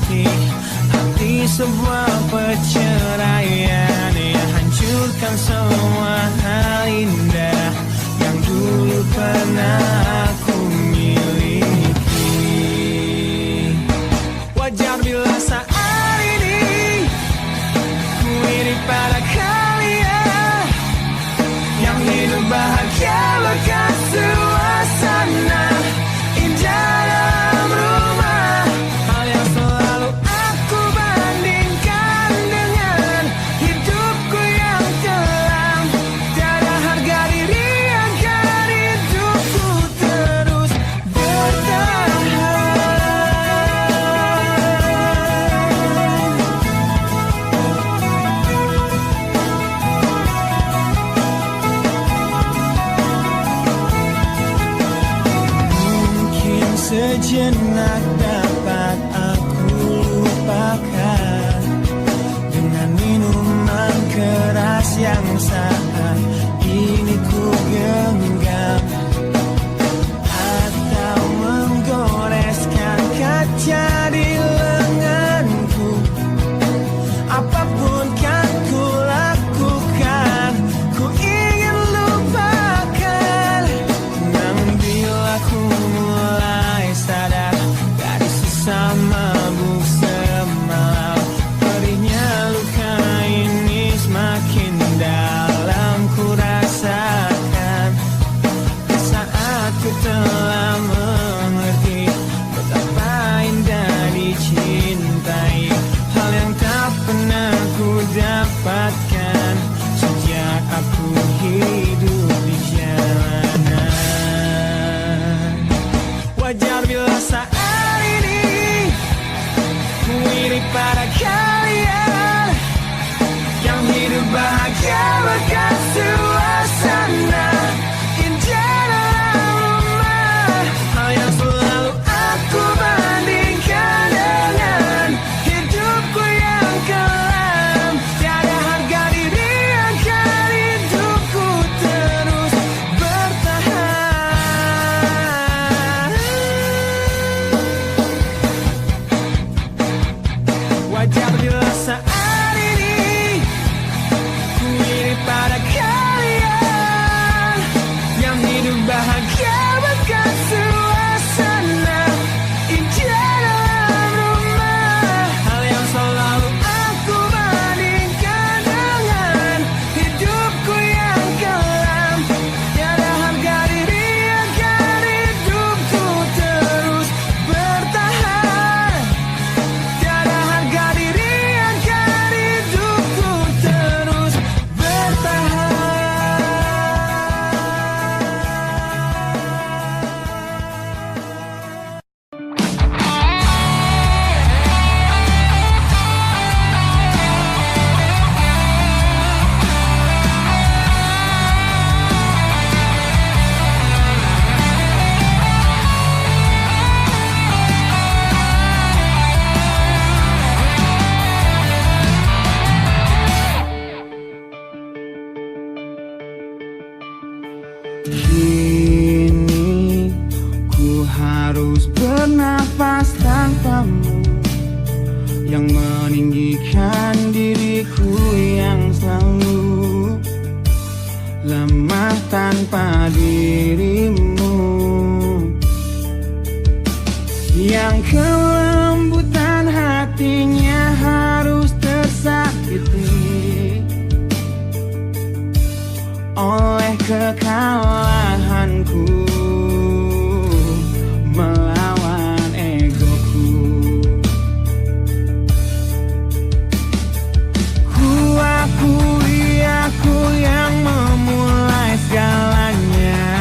detik arti sebuah perceraian yang hancurkan semua hal indah yang dulu pernah aku miliki. Wajar bila saat ini ku iri pada kalian yang hidup bahagia lekas suasana indah dalam rumah. Hal yang selalu aku bandingkan dengan hidupku yang kelam. Tiada harga diri agar hidupku terus bertahan. Mungkin sejenak dapat aku lupakan dengan minuman keras yang saat ini ku genggam, atau menggoreskan kaca di lenganku. Apapun kan ku lakukan, ku ingin lupakan. Namun bila ku mulai sadar dari sisa mabuk semalam, perihnya luka ini semakin dalam ku rasakan. Saat ku telah mengerti betapa indah dicintai, hal yang tak pernah ku dapatkan sejak aku hidup di jalanan. Wajar bila saat ini ku iri pada kalian yang hidup bahagia lekas suasana indah dalam rumah. Hal yang selalu aku bandingkan dengan hidupku yang kelam. Tiada harga diri agar hidupku terus bertahan. Wajar bila saat ini ku iri pada kalian yang hidup bahagia bekas suasana indah dalam rumah. Hal yang selalu aku bandingkan dengan hidupku yang kelam. Tiada harga diri agar hidupku terus bertahan. Tiada harga diri agar hidupku terus bertahan. Kini ku harus bernafas tanpamu yang meninggikan diriku yang selalu lemah tanpa dirimu, yang kelembutan hatinya harus tersakiti oleh kekalahanku melawan egoku. Ku akui aku yang memulai segalanya.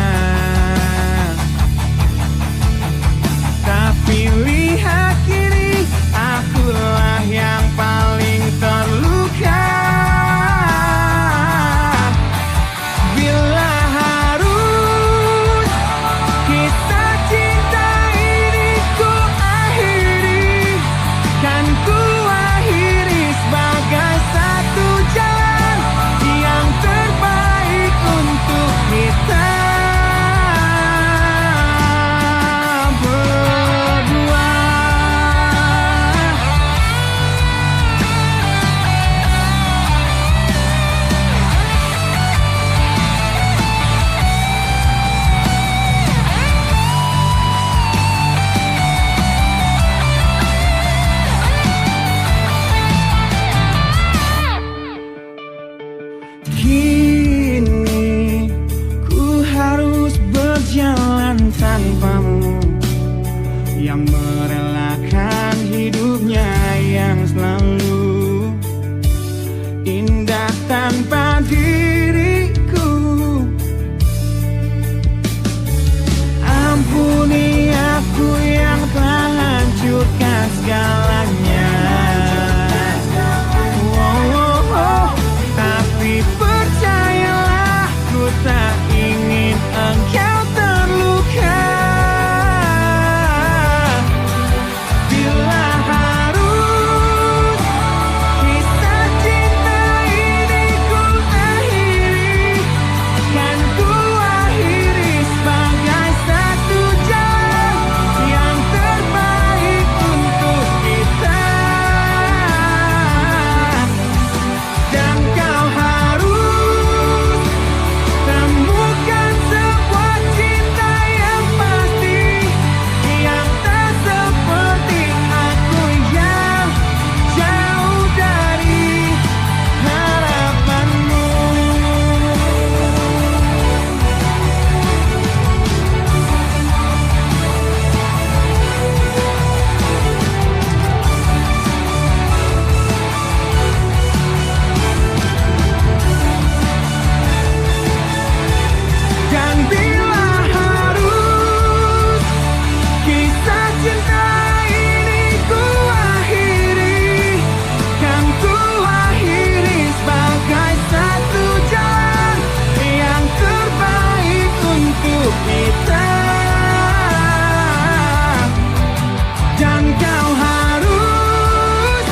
Dan kau harus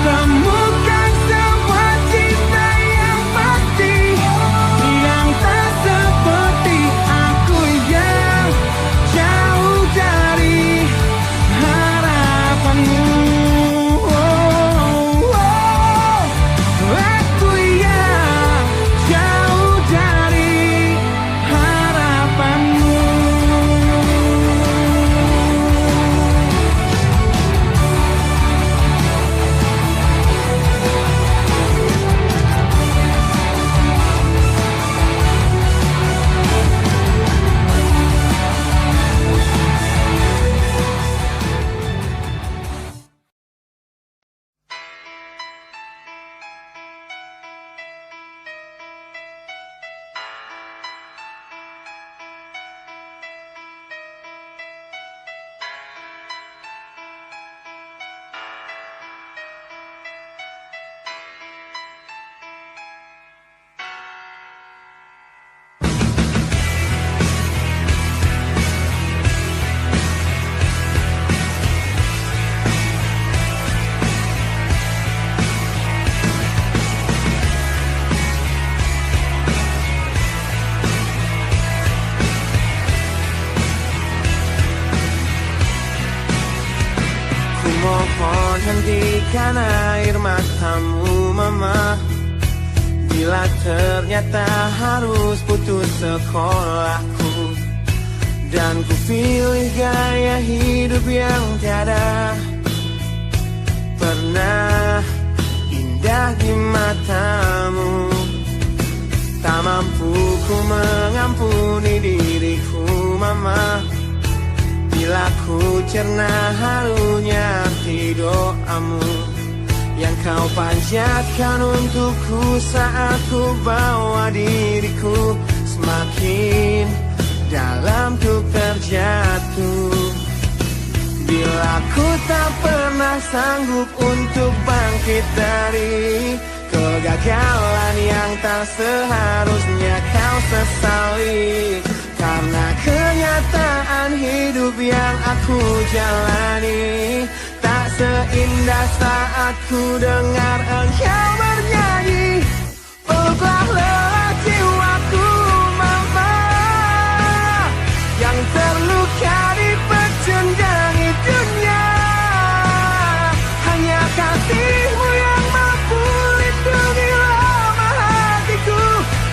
temukan sebuah cinta yang pasti, yang tak seperti aku yang jauh dari harapanmu. Aku yang jauh dari harapanmu. Mohon hentikan air matamu mama, bila ternyata harus putus sekolahku. Dan ku pilih gaya hidup yang tiada pernah indah di matamu. Tak mampu ku mengampuni diriku mama, bila ku cerna harunya arti doamu yang kau panjatkan untukku saat ku bawa diriku semakin dalam ku terjatuh. Bila ku tak pernah sanggup untuk bangkit dari kegagalan yang tak seharusnya kau sesali, karena kenyataan hidup yang aku jalani tak seindah saat ku dengar engkau bernyanyi. Peluklah lelah jiwaku mama, yang terluka di pecundangi dunia. Hanya kasihmu yang mampu lindungi lemah hatiku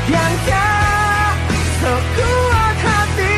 yang tak sekuat hatimu.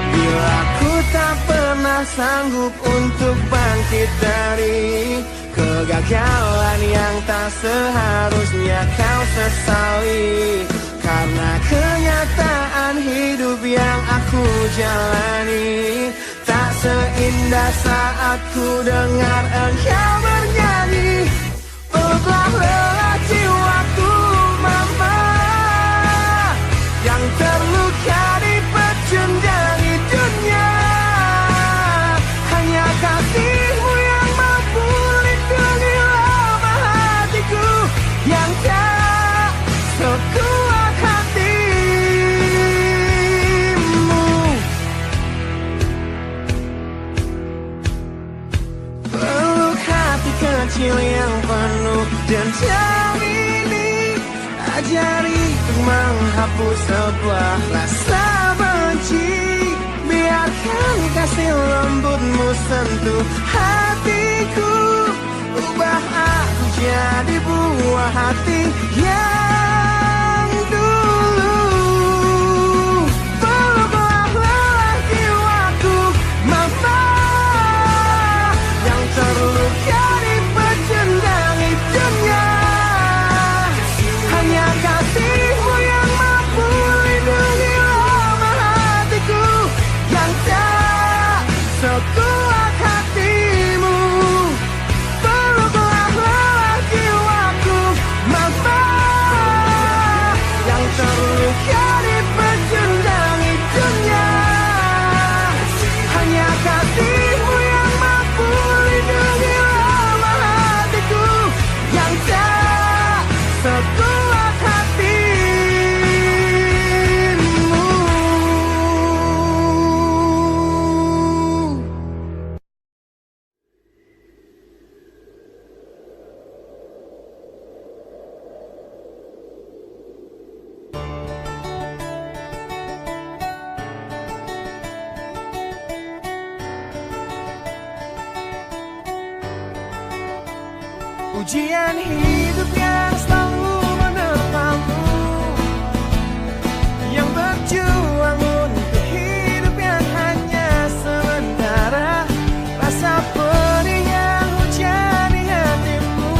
Bila ku tak pernah sanggup untuk bangkit dari kegagalan yang tak seharusnya kau sesali, karena kenyataan hidup yang aku jalani tak seindah saat ku dengar engkau bernyanyi. Peluklah lelah jiwaku mama, yang terluka di pecundangi dunia. Hanya kasihmu yang mampu lindungi lemah hatiku yang tak sekuat hatimu. Peluk hati kecil yang penuh dendam ini, ajari untuk menghapus sebuah rasa benci. Biarkan kasih lembutmu sentuh hatiku, ubah aku jadi buah hati yang dulu. Peluklah lelah jiwaku mama, yang terluka di pecundangi dunia. Hanya kasihmu yang mampu lindungi lemah hatiku yang tak sekuat hatimu. Peluklah lelah jiwaku mama, Ujian hidup yang selalu menerpamu, yang berjuang untuk hidup yang hanya sementara. Rasa pedih yang hujani hatimu,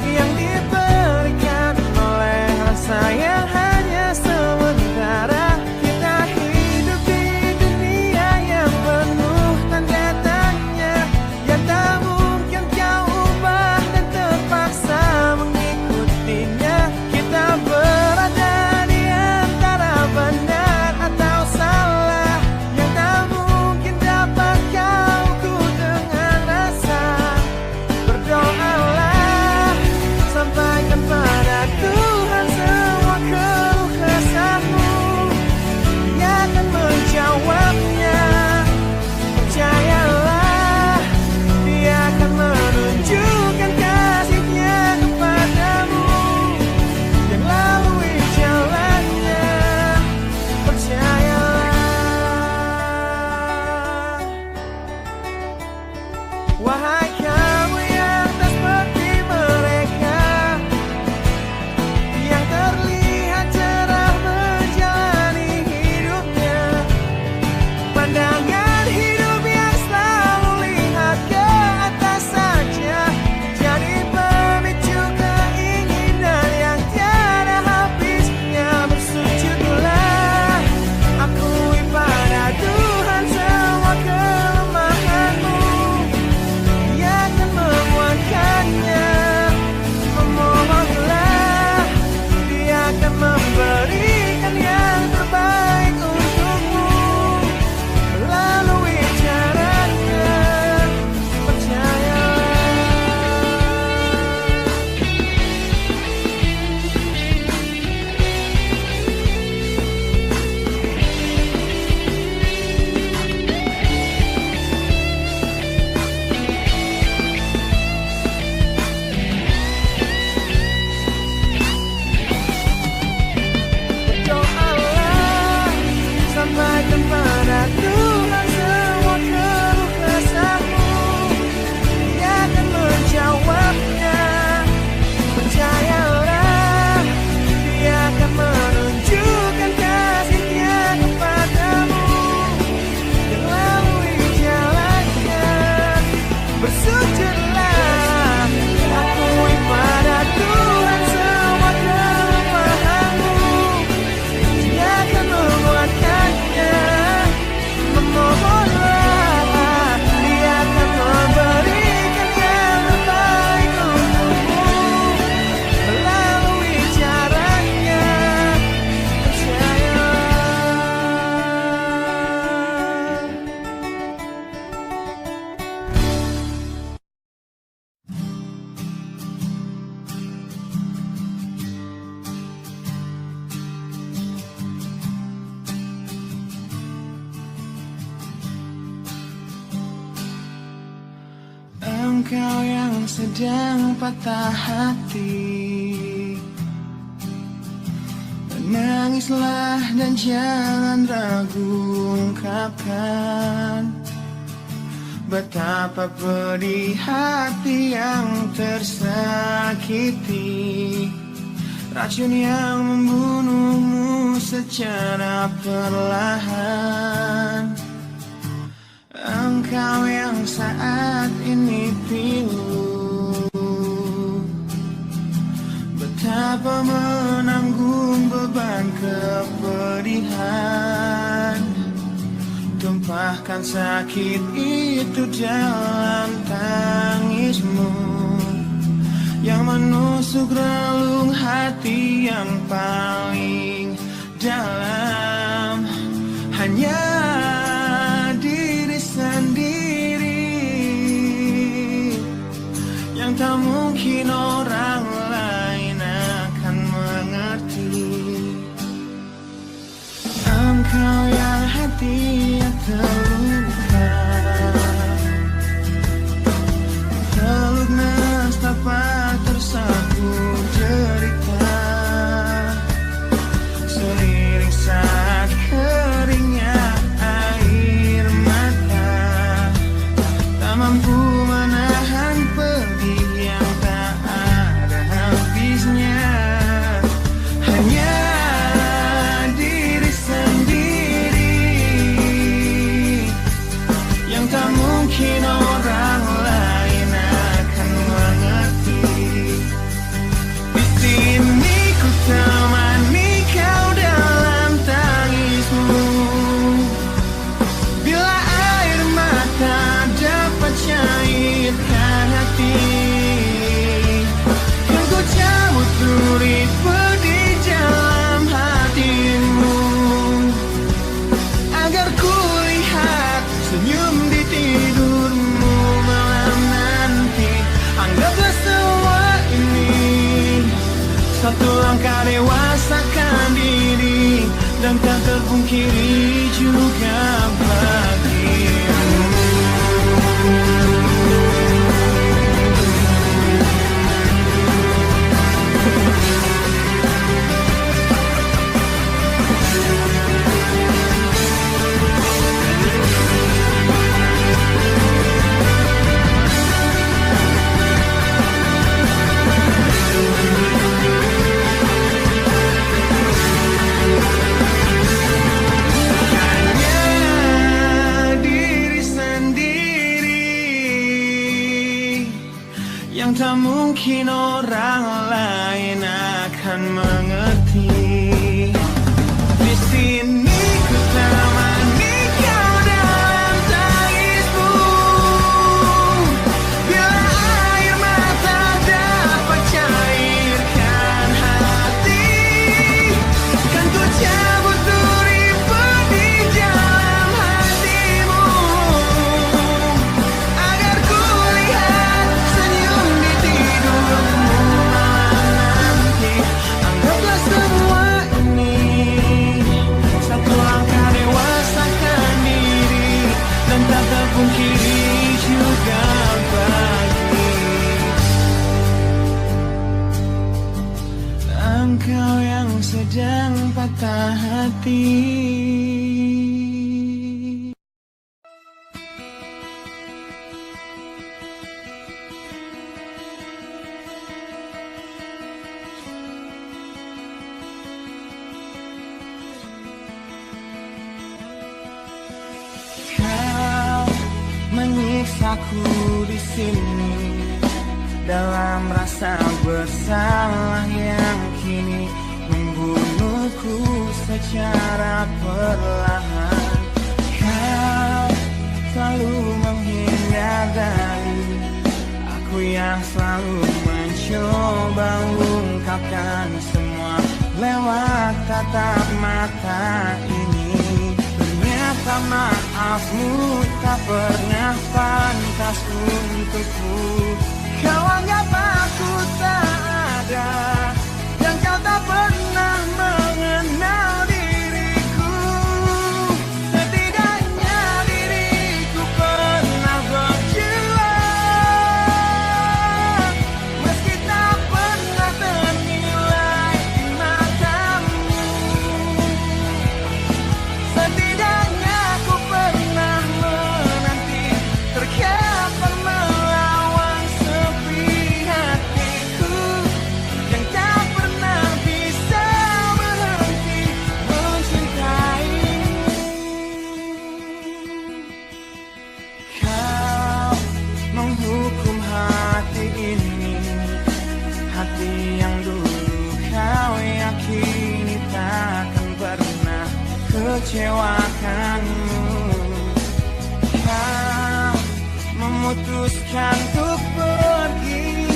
yang diberikan oleh rasa yang hanya sementara. Kita hidup di dunia yang penuh tanda tanya, yang tak mungkin kau ubah dan terpaksa mengikutinya. Kita berada di antara benar atau salah, yang tak mungkin dapat kau ukur dengan rasa. Berdoalah, sampaikan pada Tuhan semua keluh kesahmu, Dia akan menjawabnya. Percayalah, Dia akan menunjukkan kasih-Nya kepadamu, yang lalui jalannya. Percayalah, wahai kamu yang tak seperti mereka, yang terlihat cerah menjalani hidupnya. Pandangan hidup yang selalu lihat ke atas saja, jadi pemicu keinginan yang tiada habisnya. Bersujudlah, akui pada Tuhan semua kelemahanmu, Dia akan menguatkannya. Memohonlah, Dia akan memberikan yang terbaik untukmu melalui caranya. Percayalah. Berdoalah, sampaikan pada Tuhan semua keluh kesahmu, Dia akan menjawabnya. Percayalah, Dia akan menunjukkan kasih-Nya kepadamu, yang lalui jalannya. Bersujudlah, akui pada Tuhan semua kelemahanmu, Dia akan menguatkannya. Memohonlah, Dia akan memberikan yang terbaik untukmu melalui caranya. Percayalah. Engkau yang sedang patah hati, menangislah dan jangan ragu ungkapkan betapa pedih hati yang tersakiti, racun yang membunuhmu secara perlahan. Engkau yang saat ini pilu, betapa menanggung beban kepedihan, tumpahkan sakit itu dalam tangismu yang menusuk relung hati yang paling dalam. Hanya diri sendiri yang tak mungkin orang lain akan mengerti. Engkau yang hatinya terluka, teluk nestapa tersapu derita, seliring saat keringnya air mata, tak mampu menahan pedih pungkiri juga bagimu. Yang tak mungkin orang lain akan mengerti. Di sini ku temani kau dalam tangismu. Bila air mata dapat cairkan hati, kan ku cabut duri di dalam hatimu, agar ku lihat senyum di tidurmu nanti. Anggaplah semua ini satu langkah dewasakan diri, dan tak terpungkiri juga bagi engkau yang sedang patah hati. Kau menyiksaku di sini dalam rasa bersalah yang kini membunuhku secara perlahan. Kau selalu menghindar dari aku yang selalu mencoba ungkapkan semua lewat tatap mata ini. Ternyata maafmu tak pernah pantas untukku. Kau anggap aku tak ada, dan kau tak pernah mengenal diriku. Setidaknya diriku pernah berjuang, meski tak pernah ternilai di matamu. Setidaknya aku pernah menanti, terkapar melawan sepi hatiku yang tak pernah bisa berhenti mencintaimu. Kau menghukum hati ini, hati yang dulu kau yakini takkan pernah kecewakanmu. Kau memutuskan untuk pergi,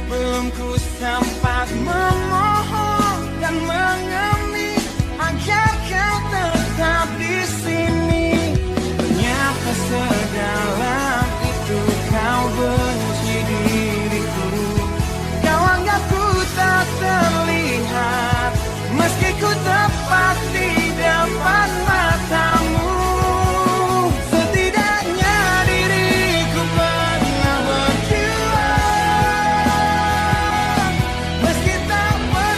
belum ku sempat memohon dan mengemis agar kau tetap di sini. Ternyata sedalam itu kau benci diriku. Kau anggap ku tak terlihat, meski ku tepat di depan matamu. Setidaknya diriku pernah berjuang, meski tak pernah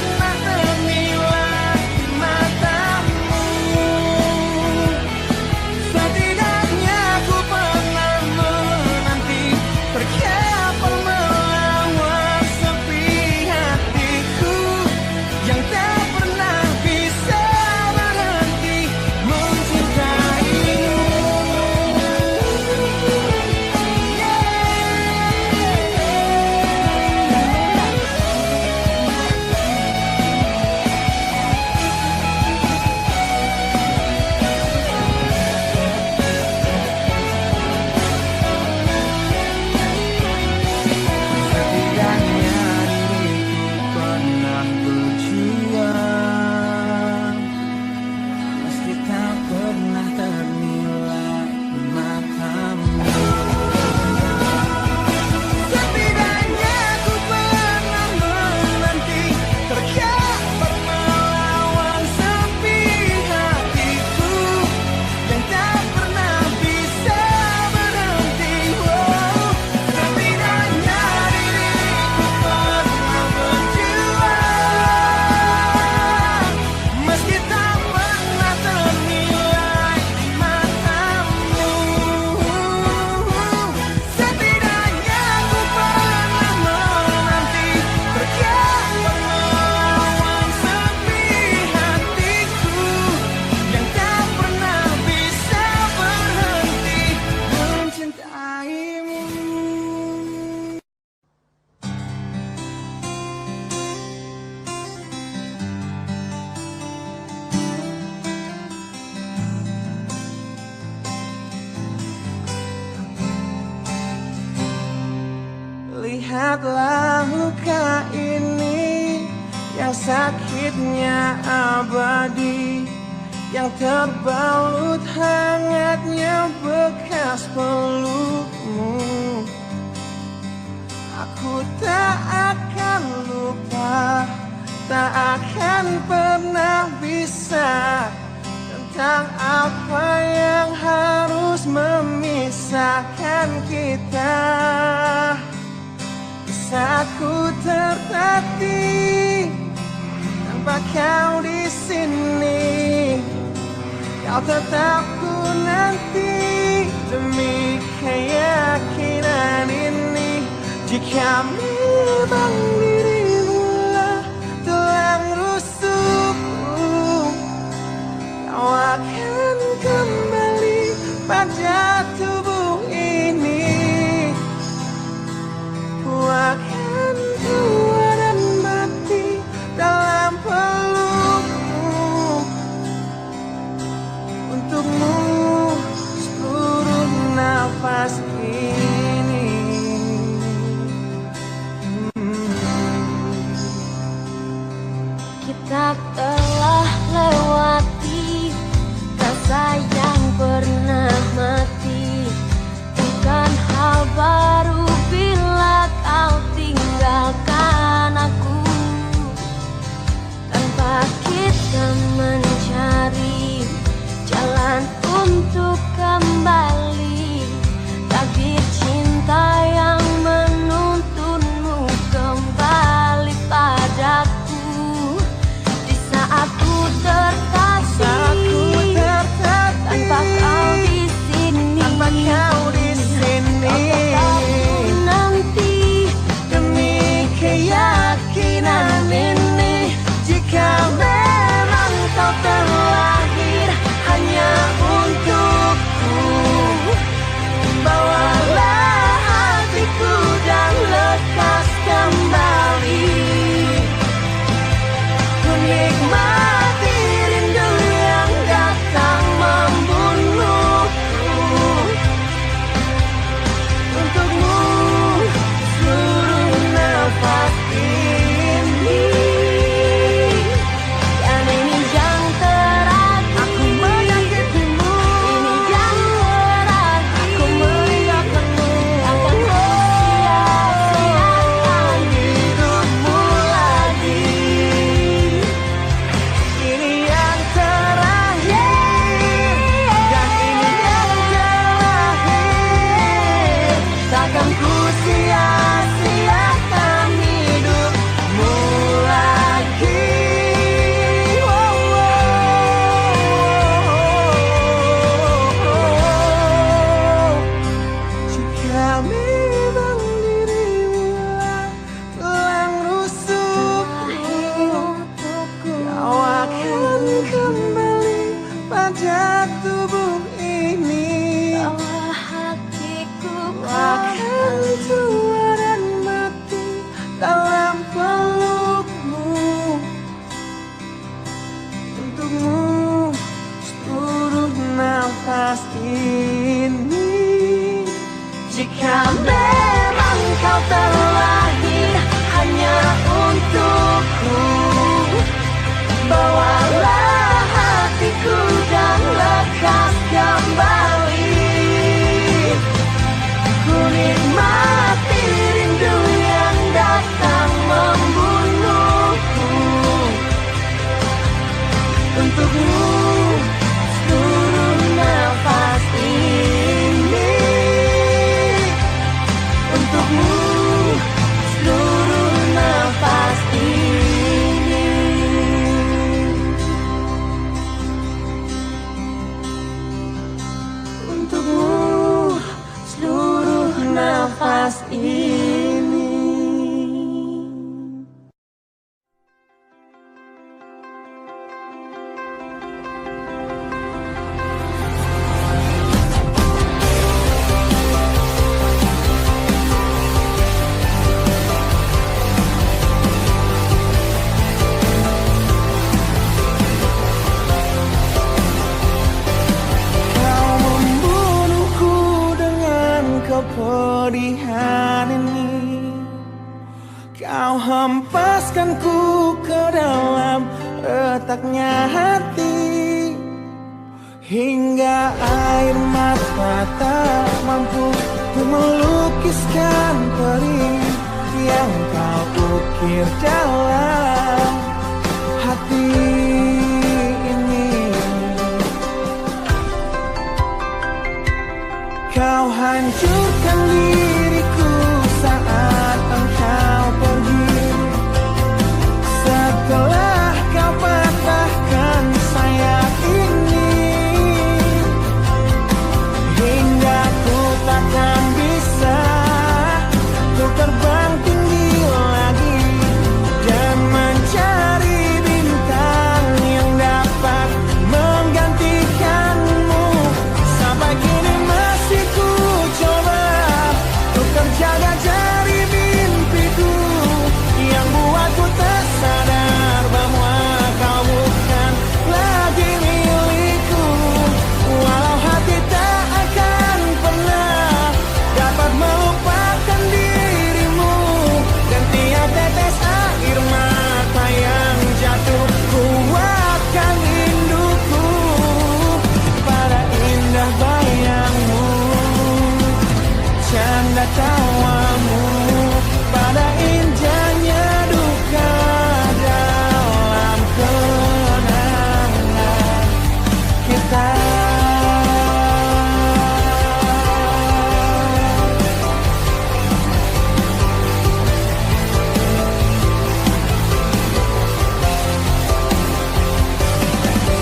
lihatlah luka ini yang sakitnya abadi, yang terbalut hangatnya bekas pelukmu. Aku tak akan lupa, tak akan pernah bisa tentang apa yang harus memisahkan kita. Saat ku tertatih tanpa kau di sini, kau tetap ku nanti demi keyakinan ini. Jika memang dirimu lah tulang rusukku, kau akan kembali pada tubuh ini. Ku akan tua dan mati dalam pelukmu. Untukmu seluruh nafas ini. Kita telah lewati rasa yang pernah mati. Bukan hal baru bila kau tinggalkan aku, tanpa kita mencari jalan untuk kembali. Takdir cinta yang menuntunmu kembali padaku. Di saat ku terkasih, tanpa kau di sini, Tanpa kau di sini, kau tetap nanti demi keyakinan ini. Jika memang kau terlahir hanya untukku, bawalah hatiku dan lekas kembali. Ku nikmati rindu yang datang membunuhku. Untukmu seluruh nafas ini. dan ini yang terakhir. Aku menyakitimu, Ini yang terakhir. aku meninggalkanmu. Akan sia-siakan hidupmu lagi. Ini yang terakhir, dan ini yang terakhir. Takkan ku sia-siakan hidupmu lagi. Jika memang dirimulah tulang rusukku, kau akan kembali pada tubuh ini. Bawa hatiku Ku akan tua dan mati dalam pelukmu. Untukmu seluruh nafas ini. Jika memang kau terlahir hanya untukku, bawalah hatiku dan lekas menjebloskanku ke dalam retaknya hati, hingga air mata tak mampu untuk melukiskan perih yang kau ukir dalam hati ini. Kau hancurkan diriku saat engkau pergi, setelah kau patahkan sayap ini, hingga ku takkan bisa ku terbang tinggi lagi dan mencari bintang yang dapat menggantikanmu. Sampai kini masih ku coba untuk terjaga dari mimpiku yang buatku tersadar bahwa kau bukan lagi milikku. Walau hati tak akan pernah dapat melupakan dirimu, dan tiap tetes air mata yang jatuh kuatkan rinduku pada indah bayangmu, canda tawamu, pada indahnya duka dalam kenangan kita.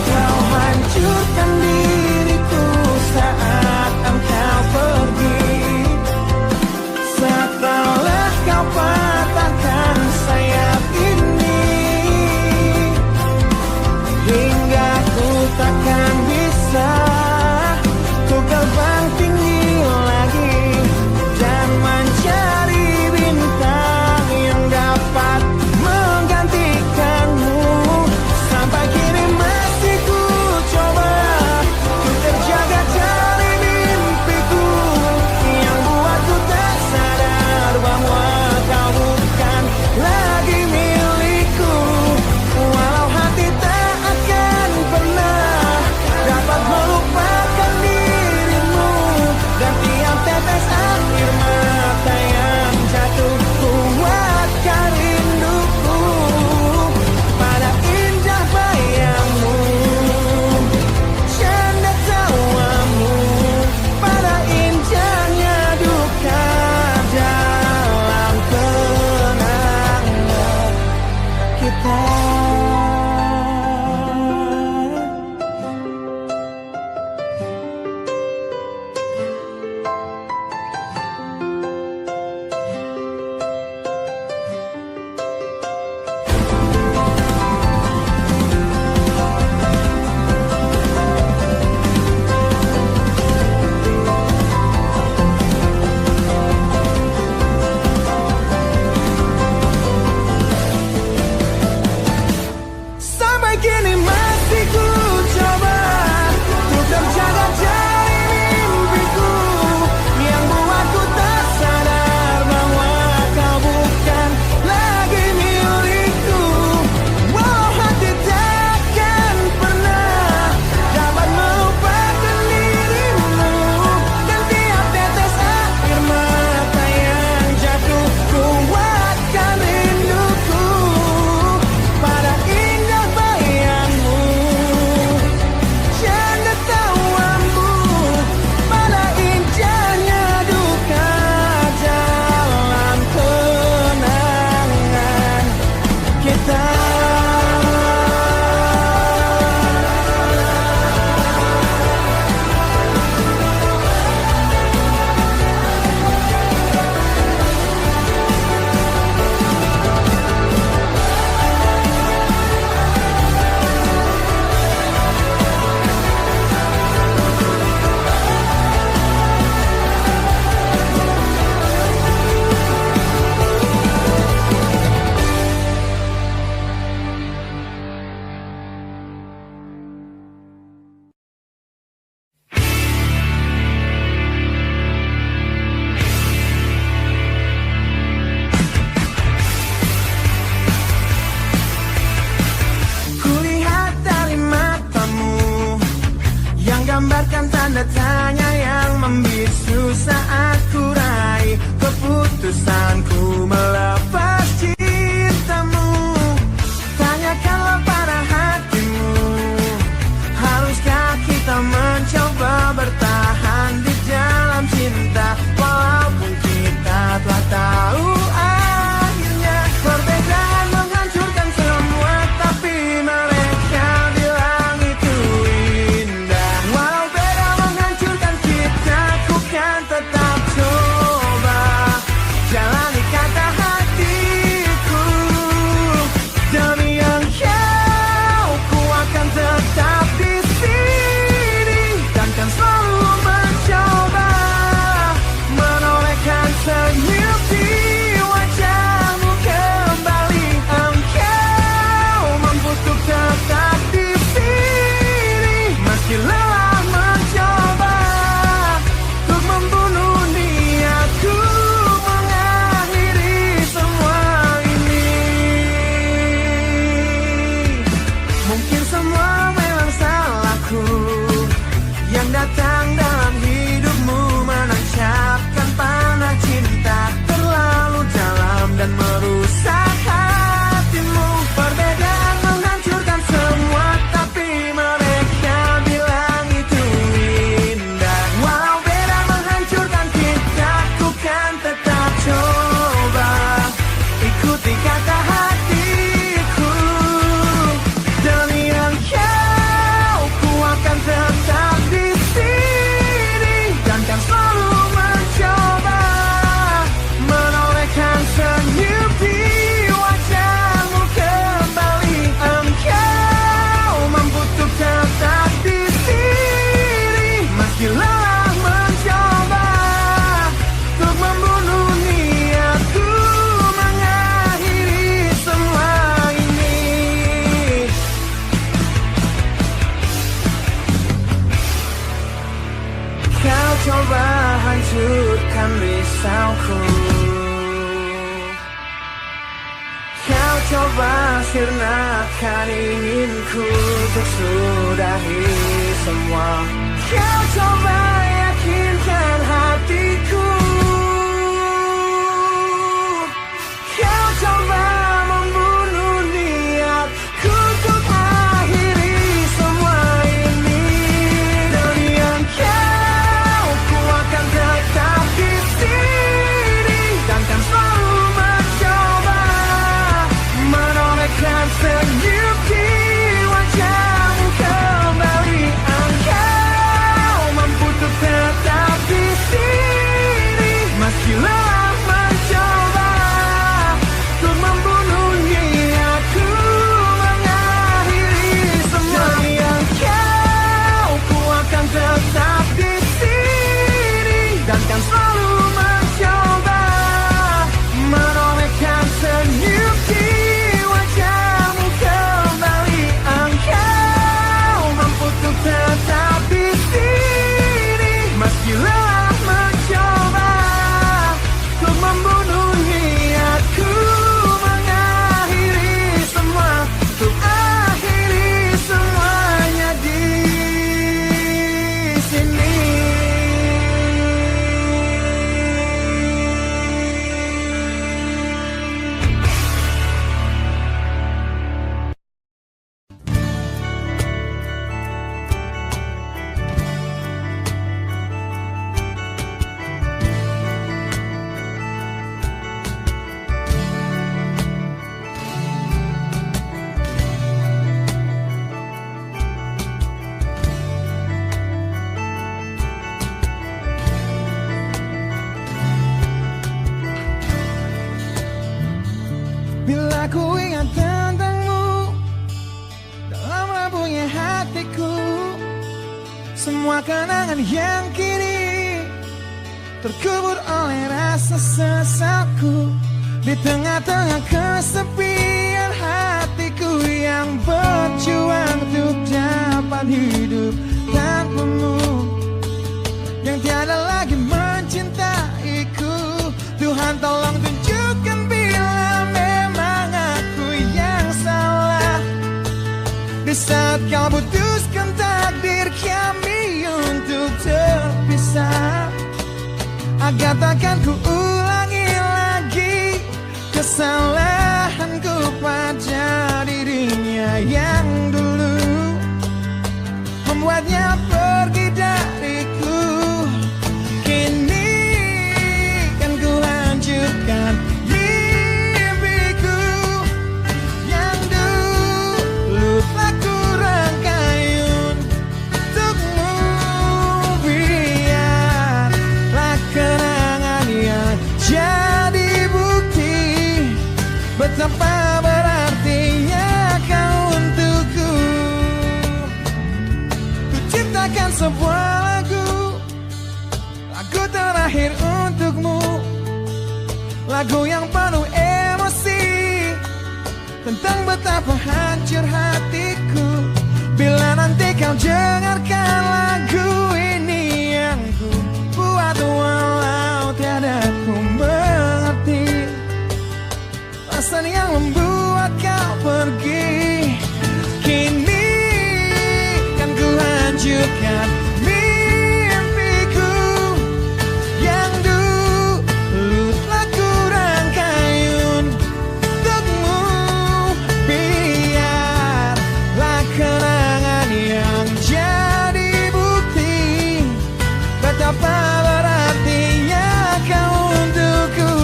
Kau hancurkan diriku saat engkau pergi, setelah kau patahkan sayap ini, hingga ku takkan bisa ku terbang tinggi lagi dan mencari bintang yang dapat menggantikanmu. Sampai kini masih ku coba ku terjaga dari mimpiku yang buatku tak sadar bahwa kau bukan lagi milikku. Walau hati tak akan pernah dapat melupakan dirimu, dan tiap tetes air mata yang jatuh kuatkan rinduku pada indah bayangmu, canda tawamu, pada indahnya duka dalam kenangan kita. Sampai kini masih ku coba untuk terjaga dari mimpiku yang buatku tak sadar bahwa kau bukan lagi milikku. Walau hati takkan pernah dapat melupakan dirimu, dan tiap tetes air mata yang jatuh kuatkan rinduku pada indah bayangmu, keputusanku melepas cintamu. Tanyakanlah pada hatimu, haruskah kita mencoba bertahan di dalam cinta, walaupun kita telah tahu akhirnya perbedaan menghancurkan semua, tapi mereka bilang itu indah. Walau beda menghancurkan kita, ku kan tetap coba jalani kata hatiku. Demi engkau, ku akan tetap di sini dan kan selalu mencoba menorehkan senyum di wajahmu kembali. Engkau mampu untuk tetap di sini meski lelah mencoba untuk membunuh niatku mengakhiri semua ini. Mungkin semua memang salahku yang datang dalam hidupmu, menancapkan panah cinta terlalu dalam dan merusak hatimu. Perbedaan menghancurkan semua, tapi mereka bilang itu indah. Walau beda menghancurkan kita, ku kan tetap coba ikuti kata hatiku. Demi engkau, ku akan tetap di sini dan kan selalu mencoba menorehkan senyum di wajahmu kembali. Engkau mampu untuk tetap di sini meski lelah mencoba untuk membunuh niatku mengakhiri semua ini. Kau coba hancurkan risauku, kau coba sirnakan inginku untuk sudahi semua. Kau coba yakinkan hatiku, kau coba membunuh niatku untuk akhiri semua ini. Demi engkau, ku akan tetap di sini dan kan selalu mencoba menorehkan senyum di wajahmu kembali. Engkau mampu untuk tetap di sini meski lelah mencoba untuk membunuh niatku mengakhiri semua. Demi engkau, ku akan tetap di sini dan kan selalu mencoba menorehkan senyum di wajahmu kembali. Engkau mampu untuk tetap di sini meski lelah mencoba untuk membunuh niatku mengakhiri semua, untuk akhiri semuanya di sini. Bila ku ingat tentangmu dalam rabungnya hatiku, semua kenangan yang kini terkubur oleh rasa sesalku. Di tengah-tengah kesepian hatiku yang berjuang untuk dapat hidup tanpamu, yang tiada lagi mencintaiku. Tuhan tolong tunjukkan bila memang aku yang salah, di saat kau putuskan takdir kami untuk terpisah, agar takkan ku ulangi lagi kesalahanku pada dirinya yang dulu membuatnya pergi dariku. Kini kan ku hancurkan mimpiku yang dulu telah ku rangkai untukmu. Biarlah kenangan yang jadi bukti betapa berartinya kau untukku. Ku ciptakan sebuah lagu terakhir untukmu, lagu yang penuh emosi tentang betapa hancur hatiku. Bila nanti kau dengarkan lagu ini yang ku buat, walau tiada ku mengerti alasan yang membuat kau pergi. Kini kan ku hancurkan mimpiku yang dulu telah ku rangkai untukmu. Biarlah kenangan yang jadi bukti betapa berartinya kau untukku.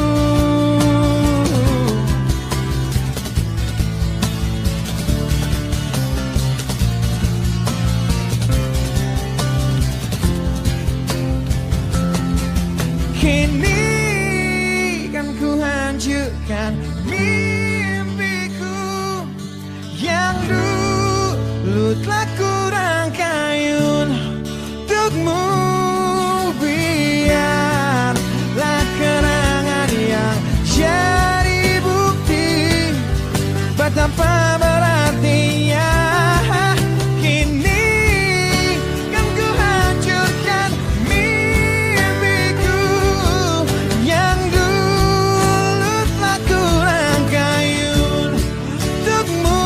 Kini kan ku hancurkan mimpiku yang dulu telah ku rangkai untukmu. Biarlah kenangan yang jadi bukti betapa berartinya. Kini kan ku hancurkan mimpiku yang dulu telah ku rangkai untukmu.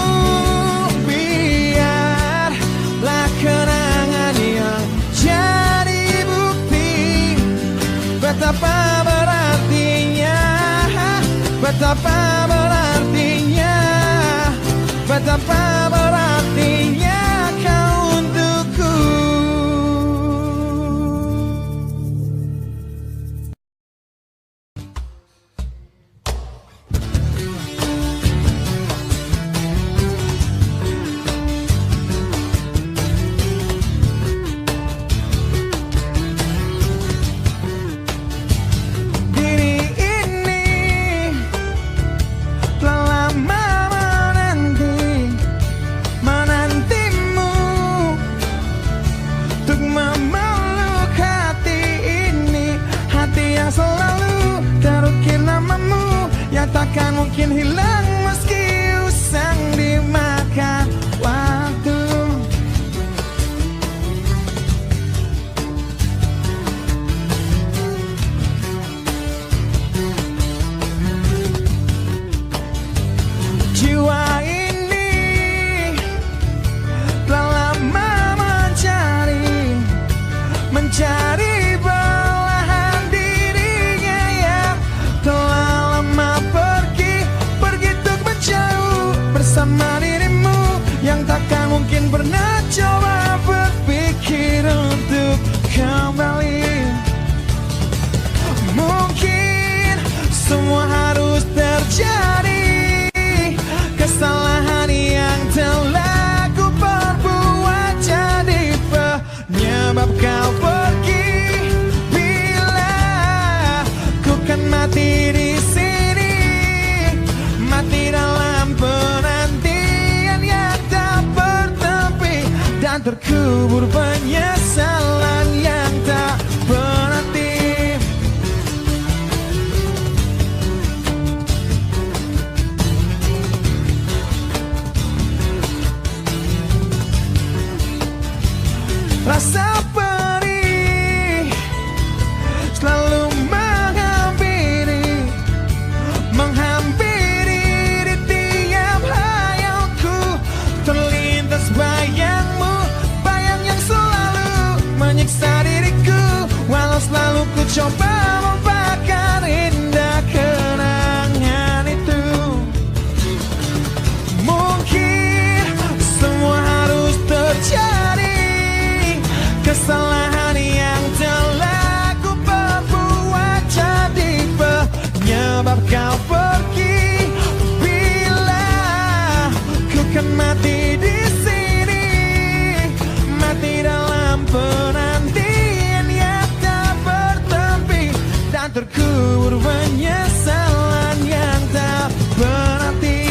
Biarlah kenangan yang jadi bukti betapa berartinya, betapa berartinya, betapa berartinya kau untukku. Diri ini telah lama menantimu untuk memeluk hati ini, hati yang selalu terukir namamu, yang takkan mungkin hilang meski usang dimakan waktu. Jiwa ini telah lama mencari belahan dirinya yang telah lama pergi untuk menjauh bersama dirimu, yang takkan mungkin pernah coba berpikir untuk kembali. Mungkin semua harus terjadi, kesalahan yang telah ku perbuat jadi penyebab kau pergi. Bila ku kan mati di sini, mati dalam penantian yang tak bertepi, dan terkubur penyesalan yang tak berarti. Rasa perih selalu menghampiri di tiap hayalku. Terlintas bayangmu, bayang yang selalu menyiksa diriku, walau selalu ku coba membakar indah kenangan itu. kesalahan yang telah ku perbuat jadi penyebab kau pergi. Bila ku kan mati di sini, mati dalam penantian yang tak bertepi, dan terkubur penyesalan yang tak berarti.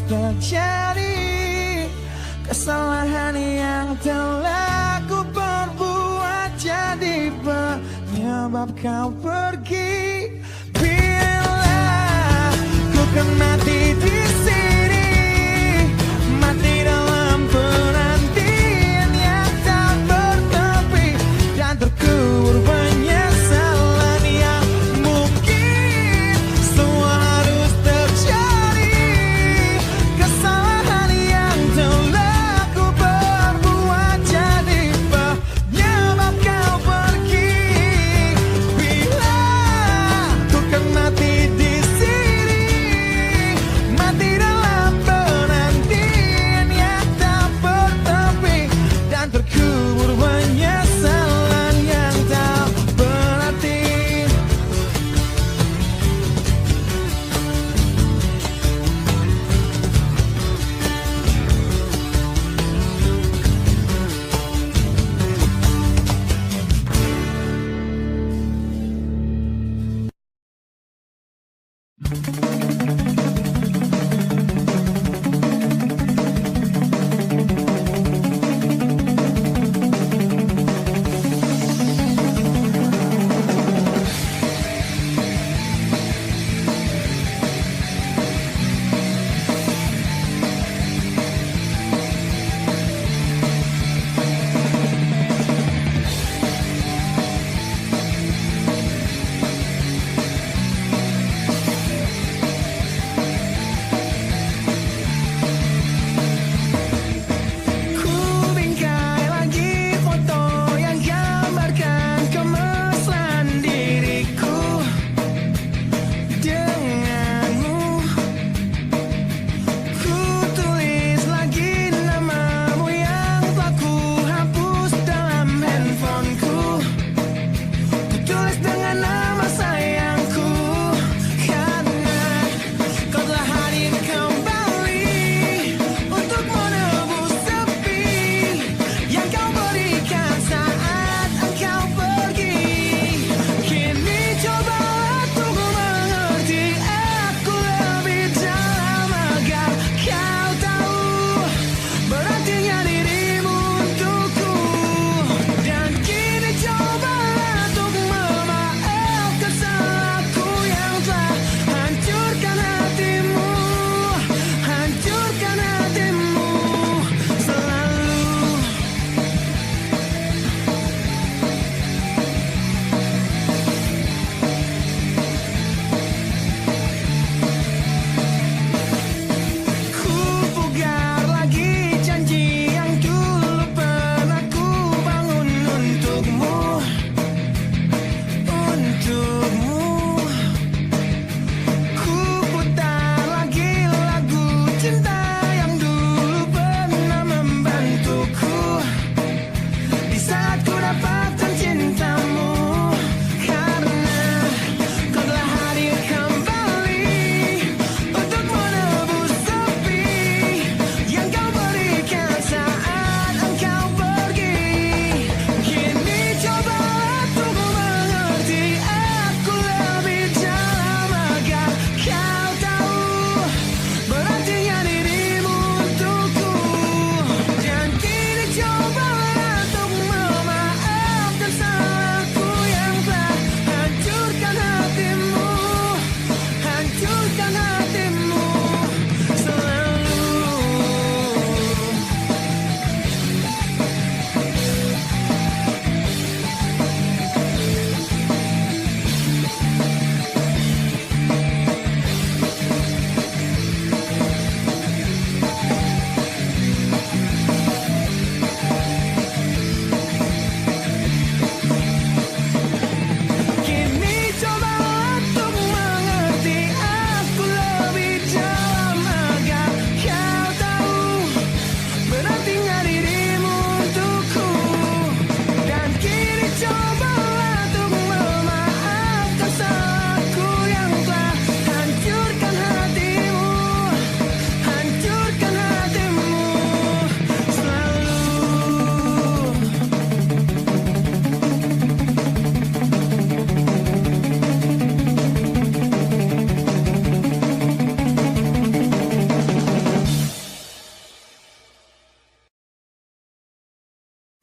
Terjadi kesalahan yang telah ku perbuat jadi penyebab kau pergi. Bila ku kan mati di sini, mati dalam penantian yang tak bertepi, dan terkubur penyesalan yang mungkin semua harus terjadi.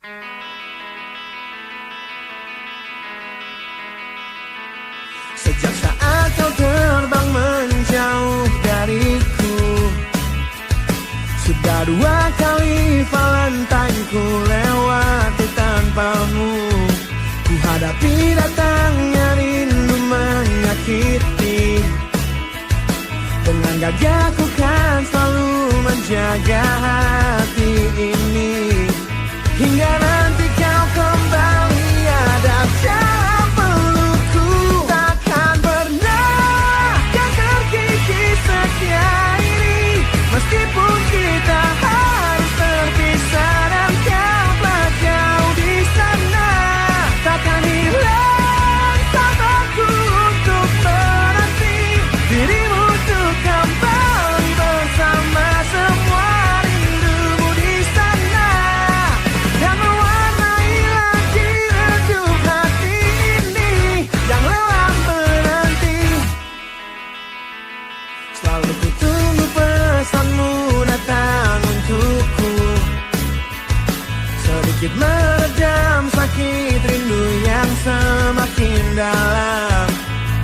Sejak saat kau terbang menjauh dariku, sudah 2 kali Valentine ku lewati tanpamu. Ku hadapi datangnya rindu menyakiti. Dengan gagah ku kan selalu menjaga hati ini. Hingga nanti kau kembali ada dalam pelukku. Takkan pernah kan terkikis setia ini. Meskipun kita harus terpisah dan kau telah jauh di sana. Takkan hilang sabarku untuk menanti dirimu untuk kembali bersama semua rindumu di sana. Dan mewarnai lagi redup hati ini yang lelah menanti. Selalu ku tunggu pesanmu datang untukku, sedikit meredam sakit rindu yang semakin dalam.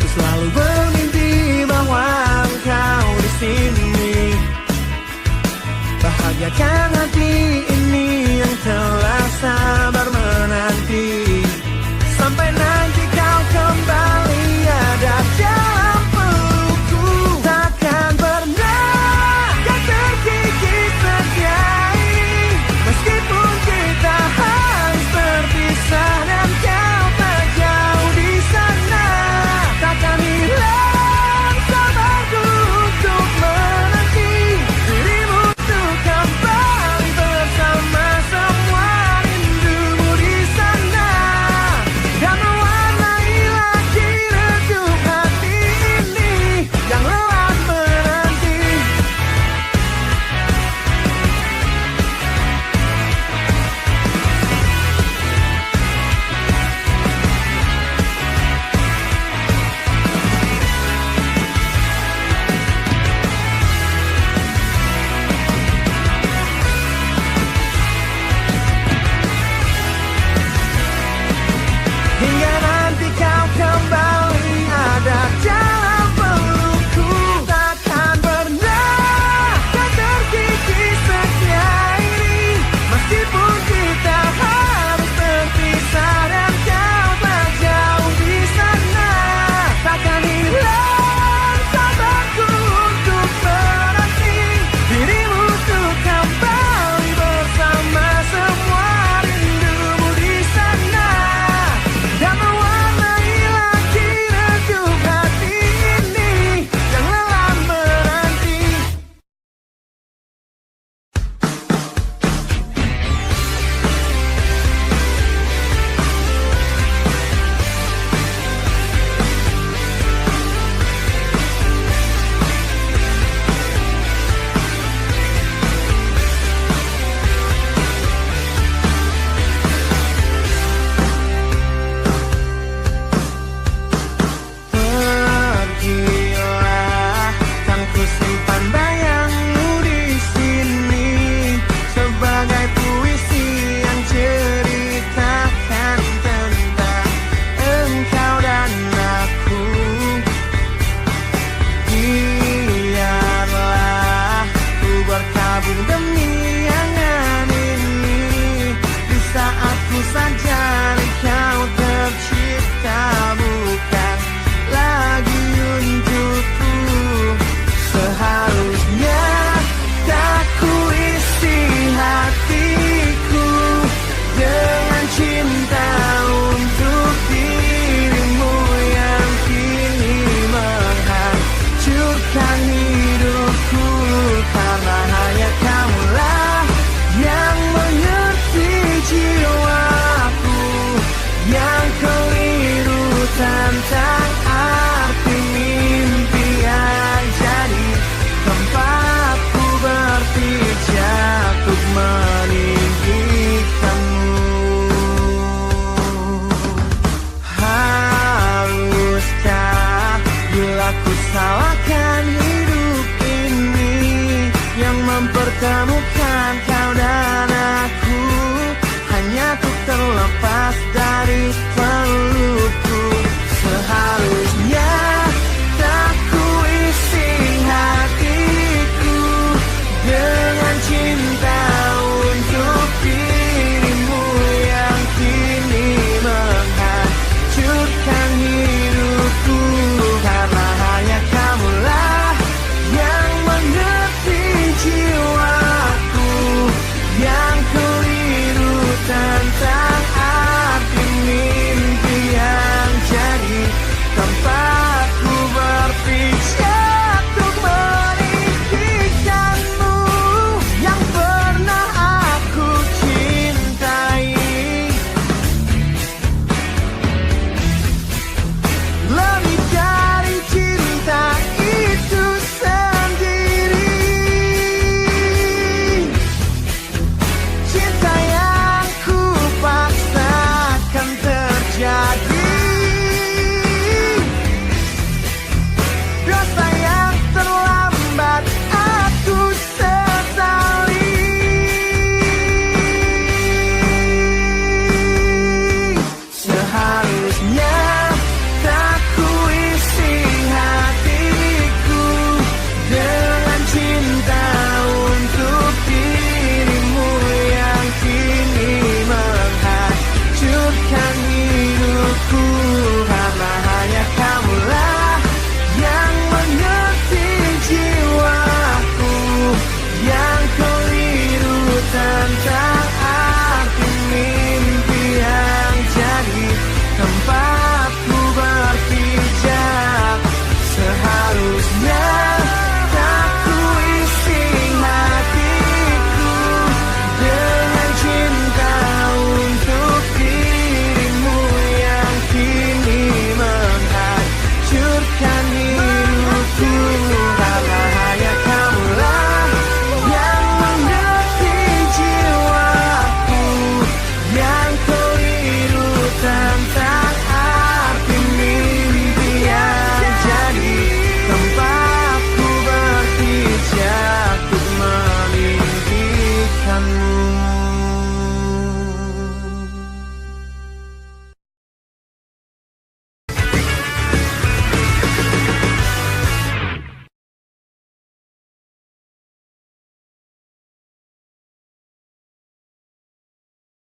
Ku selalu bermimpi bahwa engkau di sini, bahagiakan hati ini yang telah sabar menanti. Sampai nanti kau kembali ada dalam pelukku. Takkan pernah kan terkikis setia ini. Meskipun kita harus berpisah dan kau tak jauh di sana. Takkan hilang sabarku untuk menanti dirimu untuk kembali bersama semua rindumu di sana. Dan mewarnai lagi redup hati ini yang lelah menanti. Hingga nanti kau kembali ada dalam pelukku. Takkan pernah kan terkikis setia ini. Meskipun kita harus terpisah dan kau tak jauh di sana. Takkan hilang sabarku untuk menanti dirimu untuk kembali bersama semua rindumu di sana. Dan mewarnai lagi redup hati ini yang lelah menanti. Pergilah, kan ku simpan bayangmu di sini sebagai puisi yang ceritakan tentang engkau dan aku. Biarlah ku berkabung demi angan ini. Di saat ku sadari kau tercipta bukan lagi untukku. Seharusnya tak ku isi hatiku dengan cinta untuk dirimu yang kini menghancurkan hidupku. Karena hanya kaulah yang mengerti jiwaku yang keliru tanpa